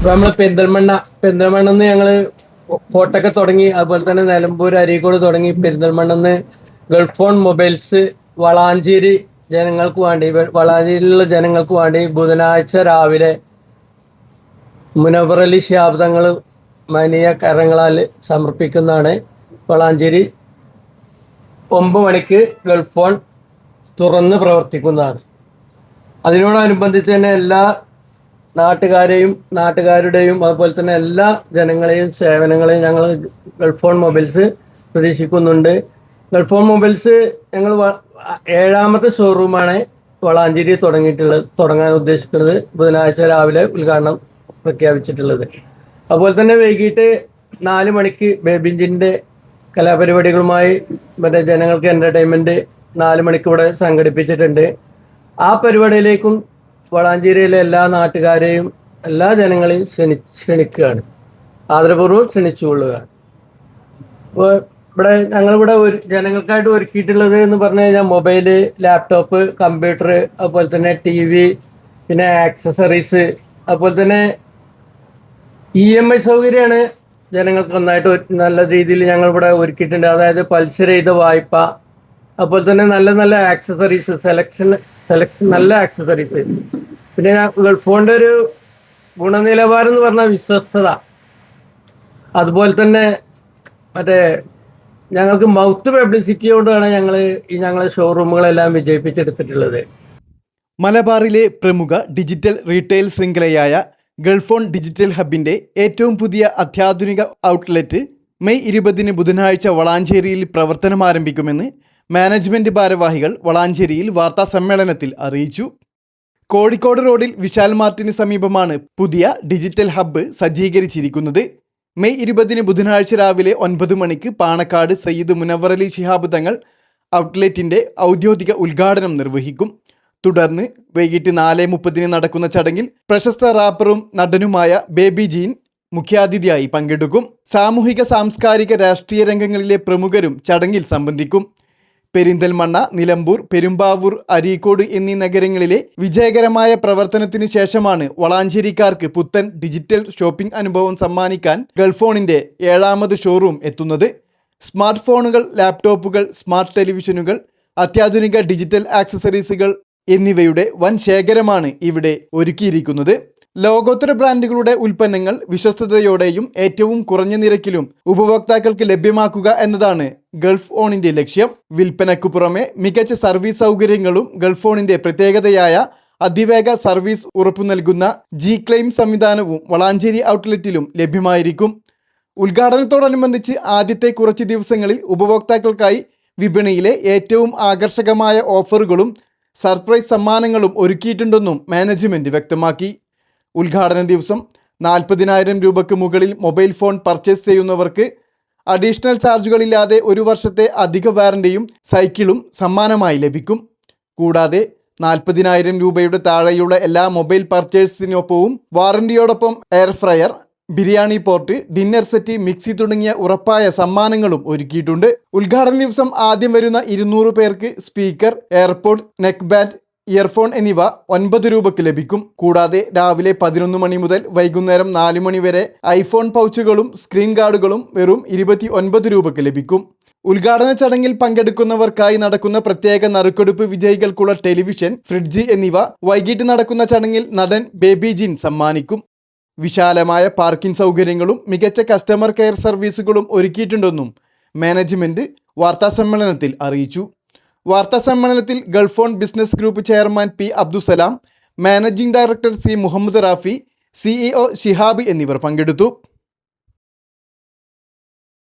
നമ്മള് പെരിന്തൽമണ്ണന്ന് ഞങ്ങള് കോട്ടൊക്കെ തുടങ്ങി, അതുപോലെ തന്നെ നിലമ്പൂർ അരീക്കോട് തുടങ്ങി പെരിന്തൽമണ്ണന്ന് ഗൾഫ് ഫോൺ മൊബൈൽസ് വളാഞ്ചേരി ജനങ്ങൾക്ക് വേണ്ടി, വളാഞ്ചേരിയിലുള്ള ജനങ്ങൾക്ക് വേണ്ടി ബുധനാഴ്ച രാവിലെ മുനവർ അലി ശിഹാബ് തങ്ങൾ മനിയ കരങ്ങളാൽ സമർപ്പിക്കുന്നതാണ്. വളാഞ്ചേരി 9 മണിക്ക് ഗൾഫ് ഫോൺ തുറന്ന് പ്രവർത്തിക്കുന്നതാണ്. അതിനോടനുബന്ധിച്ച് തന്നെ എല്ലാ നാട്ടുകാരുടെയും അതുപോലെ തന്നെ എല്ലാ ജനങ്ങളെയും സേവനങ്ങളെയും ഞങ്ങൾ ഗൾഫ് ഫോൺ മൊബൈൽസ് പ്രതീക്ഷിക്കുന്നുണ്ട്. ഗൾഫ് ഫോൺ മൊബൈൽസ് ഞങ്ങൾ 7ാമത്തെ ഷോറൂമാണ് വളാഞ്ചേരി തുടങ്ങാൻ ഉദ്ദേശിക്കുന്നത്. ബുധനാഴ്ച രാവിലെ ഉദ്ഘാടനം പ്രഖ്യാപിച്ചിട്ടുള്ളത്. അതുപോലെ തന്നെ വൈകിട്ട് 4 മണിക്ക് ബേബിഞ്ചിൻ്റെ കലാപരിപാടികളുമായി മറ്റേ ജനങ്ങൾക്ക് എൻ്റർടൈൻമെൻറ്റ് 4 മണിക്ക് ഇവിടെ സംഘടിപ്പിച്ചിട്ടുണ്ട്. ആ പരിപാടിയിലേക്കും വളാഞ്ചേരിയിലെ എല്ലാ നാട്ടുകാരെയും എല്ലാ ജനങ്ങളെയും ക്ഷണിക്കുകയാണ്, ആദരപൂർവ്വം ക്ഷണിച്ചുകൊള്ളുകയാണ്. അപ്പോൾ ഞങ്ങളിവിടെ ജനങ്ങൾക്കായിട്ട് ഒരുക്കിയിട്ടുള്ളത് എന്ന് പറഞ്ഞു കഴിഞ്ഞാൽ മൊബൈല്, ലാപ്ടോപ്പ്, കമ്പ്യൂട്ടർ, അതുപോലെ തന്നെ TV, പിന്നെ ആക്സസറീസ്, അതുപോലെ തന്നെ EMI സൗകര്യമാണ് ജനങ്ങൾക്ക് നന്നായിട്ട് നല്ല രീതിയിൽ ഞങ്ങളിവിടെ ഒരുക്കിയിട്ടുണ്ട്. അതായത് പലിശ രഹിത വായ്പ, അതുപോലെ തന്നെ നല്ല നല്ല ആക്സസറീസ്, സെലക്ഷൻ നല്ല ആക്സസറീസ്. പിന്നെ ഗൾഫ് ഫോണിൻ്റെ ഒരു ഗുണനിലവാരം എന്ന് പറഞ്ഞാൽ വിശ്വസ്തത, അതുപോലെ തന്നെ മറ്റേ ഞങ്ങൾക്ക് മൗത്ത് പബ്ലിസിറ്റി കൊണ്ടാണ് ഞങ്ങളെ ഷോറൂമുകളെല്ലാം വിജയിപ്പിച്ചെടുത്തിട്ടുള്ളത്. മലബാറിലെ പ്രമുഖ ഡിജിറ്റൽ റീറ്റെയിൽ ശൃംഖലയായ ഗൾഫ് ഫോൺ ഡിജിറ്റൽ ഹബിൻ്റെ ഏറ്റവും പുതിയ അത്യാധുനിക ഔട്ട്ലെറ്റ് മെയ് 20 ബുധനാഴ്ച വളാഞ്ചേരിയിൽ പ്രവർത്തനം ആരംഭിക്കുമെന്ന് മാനേജ്മെന്റ് ഭാരവാഹികൾ വളാഞ്ചേരിയിൽ വാർത്താ സമ്മേളനത്തിൽ അറിയിച്ചു. കോഴിക്കോട് റോഡിൽ വിശാൽ മാർട്ടിന് സമീപമാണ് പുതിയ ഡിജിറ്റൽ ഹബ്ബ് സജ്ജീകരിച്ചിരിക്കുന്നത്. മെയ് 20 ബുധനാഴ്ച രാവിലെ 9 മണിക്ക് പാണക്കാട് സയ്യിദ് മുനവർ അലി ശിഹാബ് തങ്ങൾ ഔട്ട്ലെറ്റിൻ്റെ ഔദ്യോഗിക ഉദ്ഘാടനം നിർവഹിക്കും. തുടർന്ന് വൈകിട്ട് 4:30 നടക്കുന്ന ചടങ്ങിൽ പ്രശസ്ത റാപ്പറും നടനുമായ ബേബി ജീൻ മുഖ്യാതിഥിയായി പങ്കെടുക്കും. സാമൂഹിക, സാംസ്കാരിക, രാഷ്ട്രീയ രംഗങ്ങളിലെ പ്രമുഖരും ചടങ്ങിൽ സംബന്ധിക്കും. പെരിന്തൽമണ്ണ, നിലമ്പൂർ, പെരുമ്പാവൂർ, അരീക്കോട് എന്നീ നഗരങ്ങളിലെ വിജയകരമായ പ്രവർത്തനത്തിന് ശേഷമാണ് വളാഞ്ചേരിക്കാർക്ക് പുത്തൻ ഡിജിറ്റൽ ഷോപ്പിംഗ് അനുഭവം സമ്മാനിക്കാൻ ഗൾഫ് ഫോണിൻ്റെ 7ാമത് ഷോറൂം എത്തുന്നത്. സ്മാർട്ട് ഫോണുകൾ, ലാപ്ടോപ്പുകൾ, സ്മാർട്ട് ടെലിവിഷനുകൾ, അത്യാധുനിക ഡിജിറ്റൽ ആക്സസറീസുകൾ എന്നിവയുടെ വൻ ശേഖരമാണ് ഇവിടെ ഒരുക്കിയിരിക്കുന്നത്. ലോകോത്തര ബ്രാൻഡുകളുടെ ഉൽപ്പന്നങ്ങൾ വിശ്വസ്തയോടെയും ഏറ്റവും കുറഞ്ഞ നിരക്കിലും ഉപഭോക്താക്കൾക്ക് ലഭ്യമാക്കുക എന്നതാണ് ഗൾഫ് ഫോണിന്റെ ലക്ഷ്യം. വിൽപ്പനയ്ക്കു പുറമെ മികച്ച സർവീസ് സൗകര്യങ്ങളും ഗൾഫ് ഫോണിന്റെ പ്രത്യേകതയായ അതിവേഗ സർവീസ് ഉറപ്പു നൽകുന്ന G-Claim സംവിധാനവും വളാഞ്ചേരി ഔട്ട്ലെറ്റിലും ലഭ്യമായിരിക്കും. ഉദ്ഘാടനത്തോടനുബന്ധിച്ച് ആദ്യത്തെ കുറച്ച് ദിവസങ്ങളിൽ ഉപഭോക്താക്കൾക്കായി വിപണിയിലെ ഏറ്റവും ആകർഷകമായ ഓഫറുകളും സർപ്രൈസ് സമ്മാനങ്ങളും ഒരുക്കിയിട്ടുണ്ടെന്നും മാനേജ്മെന്റ് വ്യക്തമാക്കി. ഉദ്ഘാടന ദിവസം 40,000 രൂപയ്ക്ക് മുകളിൽ മൊബൈൽ ഫോൺ പർച്ചേസ് ചെയ്യുന്നവർക്ക് അഡീഷണൽ ചാർജുകളില്ലാതെ 1 വർഷത്തെ അധിക വാറണ്ടിയും സൈക്കിളും സമ്മാനമായി ലഭിക്കും. കൂടാതെ 40,000 രൂപയുടെ താഴെയുള്ള എല്ലാ മൊബൈൽ പർച്ചേസിനൊപ്പവും വാറണ്ടിയോടൊപ്പം air fryer, biryani pot, dinner set, mixie തുടങ്ങിയ ഉറപ്പായ സമ്മാനങ്ങളും ഒരുക്കിയിട്ടുണ്ട്. ഉദ്ഘാടന ദിവസം ആദ്യം വരുന്ന 200 പേർക്ക് speaker, AirPod, neck band, earphone എന്നിവ 9 രൂപയ്ക്ക് ലഭിക്കും. കൂടാതെ രാവിലെ 11 മണി മുതൽ വൈകുന്നേരം 4 മണി വരെ ഐഫോൺ പൗച്ചുകളും സ്ക്രീൻ ഗാർഡുകളും വെറും 29 രൂപയ്ക്ക് ലഭിക്കും. ഉദ്ഘാടന ചടങ്ങിൽ പങ്കെടുക്കുന്നവർക്കായി നടക്കുന്ന പ്രത്യേക നറുക്കെടുപ്പ് വിജയികൾക്കുള്ള ടെലിവിഷൻ, ഫ്രിഡ്ജ് എന്നിവ വൈകിട്ട് നടക്കുന്ന ചടങ്ങിൽ നടൻ ബേബി ജീൻ സമ്മാനിക്കും. വിശാലമായ പാർക്കിംഗ് സൗകര്യങ്ങളും മികച്ച കസ്റ്റമർ കെയർ സർവീസുകളും ഒരുക്കിയിട്ടുണ്ടെന്നും മാനേജ്മെന്റ് വാർത്താസമ്മേളനത്തിൽ അറിയിച്ചു. വാർത്താസമ്മേളനത്തിൽ Gulf phone business group chairman P. Abdussalam, managing director C. Muhammad Rafi, CEO Shihab എന്നിവർ പങ്കെടുത്തു.